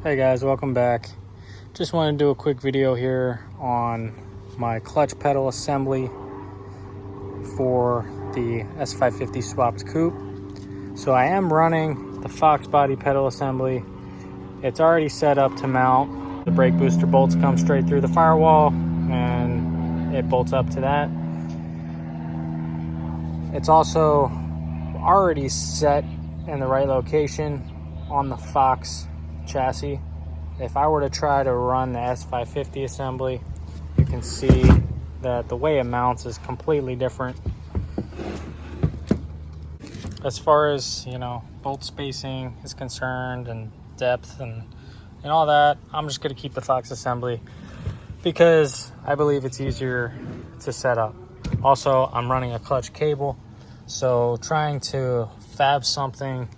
Hey guys, welcome back. Just want to do a quick video here on my clutch pedal assembly for the S550 swapped coupe. So I am running the foxbody pedal assembly. It's already set up to mount. The brake booster bolts come straight through the firewall and it bolts up to that. It's also already set in the right location on the Fox chassis. If I were to try to run the S550 assembly, you can see that the way it mounts is completely different. As far as, bolt spacing is concerned and depth and all that, I'm just going to keep the Fox assembly because I believe it's easier to set up. Also, I'm running a clutch cable, so trying to fab something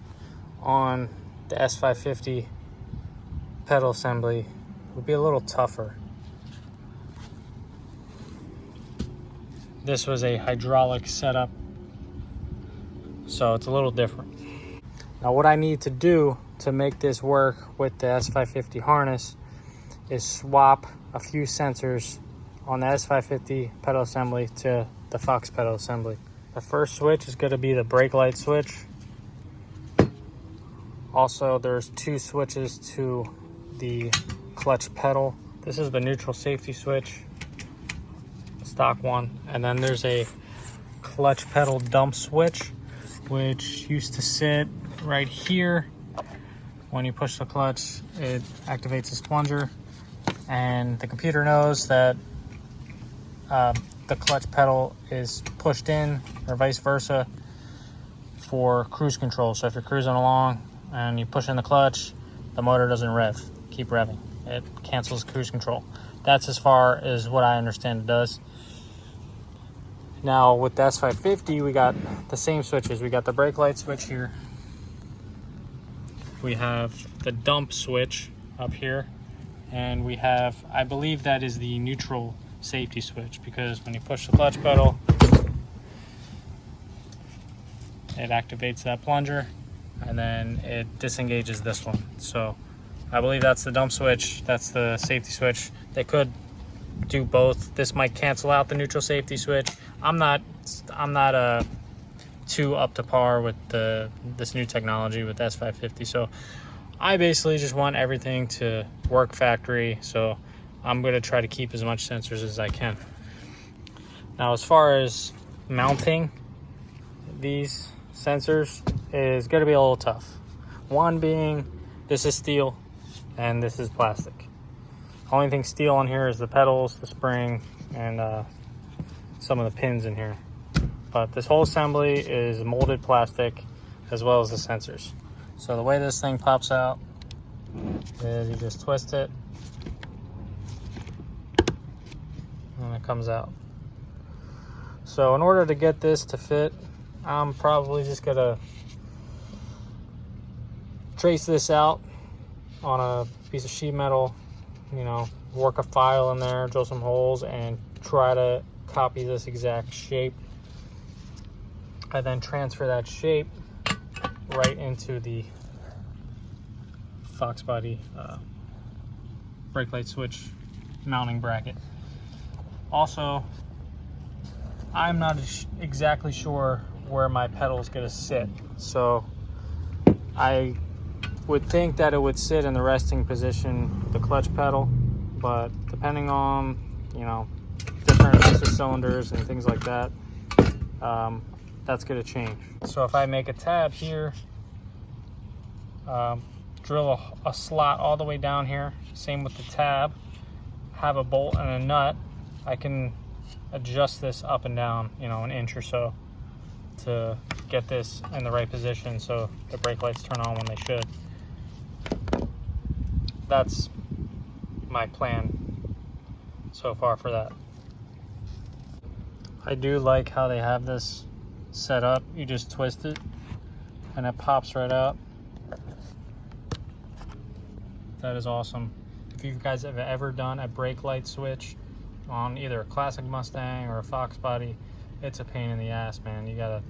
on the S550 pedal assembly would be a little tougher. This was a hydraulic setup, so it's a little different. Now what I need to do to make this work with the S550 harness is swap a few sensors on the S550 pedal assembly to the Fox pedal assembly. The first switch is going to be the brake light switch. Also, there's two switches to the clutch pedal. This is the neutral safety switch, stock one, and then there's a clutch pedal dump switch, which used to sit right here. When you push the clutch, it activates this plunger, and the computer knows that the clutch pedal is pushed in or vice versa for cruise control. So if you're cruising along and you push in the clutch, the motor doesn't rev. Keep revving. It cancels cruise control. That's as far as what I understand it does. Now with the S550, we got the same switches. We got the brake light switch here. We have the dump switch up here. And we have, I believe that is the neutral safety switch, because when you push the clutch pedal, it activates that plunger and then it disengages this one. So I believe that's the dump switch, that's the safety switch. They could do both. This might cancel out the neutral safety switch. I'm not too up to par with this new technology with S550. So I basically just want everything to work factory. So I'm going to try to keep as much sensors as I can. Now, as far as mounting these sensors is going to be a little tough. One being, this is steel and this is plastic. Only thing steel on here is the pedals, the spring, and some of the pins in here. But this whole assembly is molded plastic as well as the sensors. So the way this thing pops out is you just twist it and it comes out. So in order to get this to fit, I'm probably just gonna trace this out on a piece of sheet metal, work a file in there, drill some holes, and try to copy this exact shape. I then transfer that shape right into the foxbody brake light switch mounting bracket. Also, I'm not exactly sure where my pedal is going to sit, so I would think that it would sit in the resting position, the clutch pedal, but depending on different master cylinders and things like that, that's going to change. So if I make a tab here, drill a slot all the way down here, same with the tab, have a bolt and a nut, I can adjust this up and down, an inch or so to get this in the right position so the brake lights turn on when they should. That's my plan so far for that. I do like how they have this set up. You just twist it and it pops right out. That is awesome. If you guys have ever done a brake light switch on either a classic Mustang or a foxbody, it's a pain in the ass, man. You gotta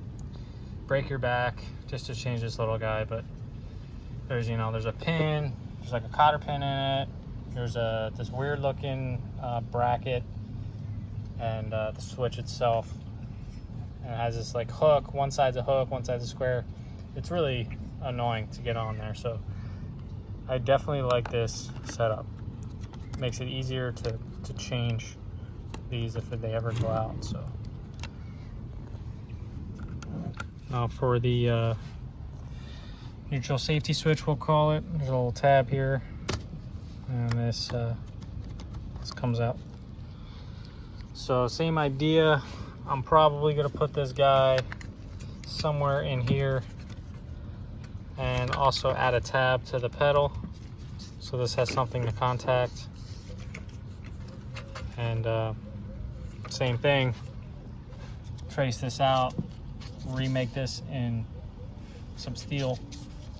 break your back just to change this little guy, but there's a pin, There's like a cotter pin in it. There's this weird looking bracket, and the switch itself. And it has this like hook. One side's a hook, one side's a square. It's really annoying to get on there. So I definitely like this setup. Makes it easier to change these if they ever go out. So now for the neutral safety switch, we'll call it. There's a little tab here, and this comes out. So same idea. I'm probably gonna put this guy somewhere in here, and also add a tab to the pedal, so this has something to contact. And same thing, trace this out, remake this in some steel,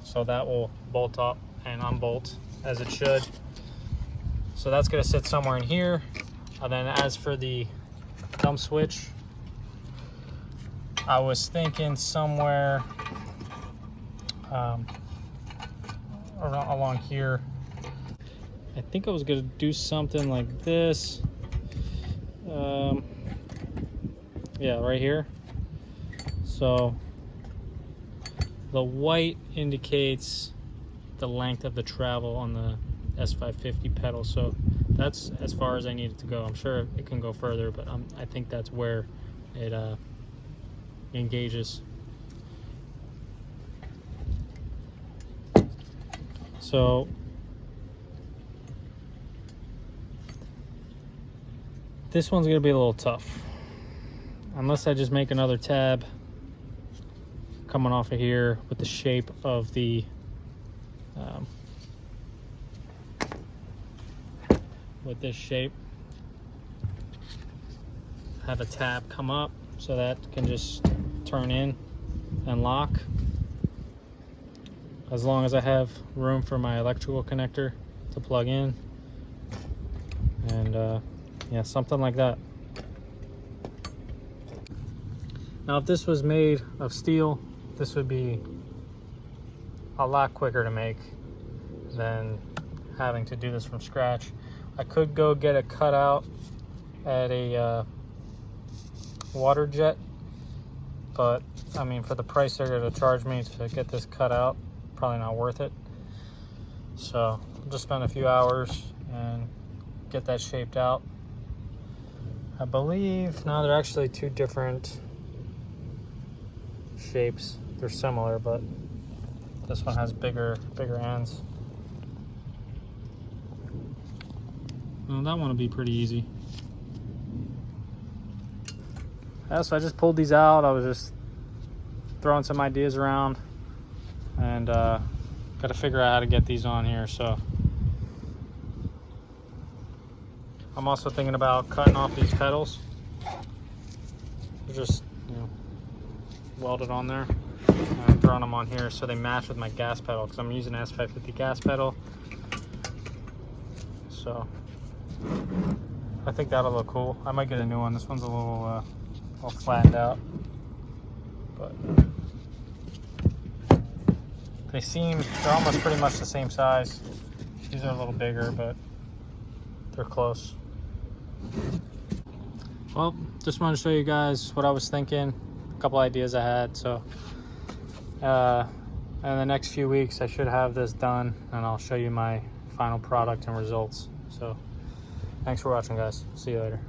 so that will bolt up and unbolt as it should. So that's gonna sit somewhere in here. And then as for the dump switch, I was thinking somewhere along here. I think I was gonna do something like this. Yeah, right here. So the white indicates the length of the travel on the S550 pedal. So that's as far as I need it to go. I'm sure it can go further, but I think that's where it engages. So this one's gonna be a little tough, unless I just make another tab coming off of here with the shape of the with this shape. Have a tab come up so that can just turn in and lock, as long as I have room for my electrical connector to plug in. And yeah, something like that. Now if this was made of steel, this would be a lot quicker to make than having to do this from scratch. I could go get it cut out at a water jet, but I mean, for the price they're going to charge me to get this cut out, probably not worth it. So I'll just spend a few hours and get that shaped out. I believe, no, they're actually two different shapes. They're similar, but this one has bigger ends. Well, that one will be pretty easy. Yeah, so I just pulled these out. I was just throwing some ideas around, and got to figure out how to get these on here. So I'm also thinking about cutting off these pedals. They're just, you know, welded on there, and throwing them on here so they match with my gas pedal, because I'm using an S550 gas pedal. So I think that'll look cool. I might get a new one. This one's a little all flattened out, but they're almost pretty much the same size. These are a little bigger, but they're close. Well, just wanted to show you guys what I was thinking, a couple ideas I had. So in the next few weeks I should have this done, and I'll show you my final product and results. So thanks for watching, guys. See you later.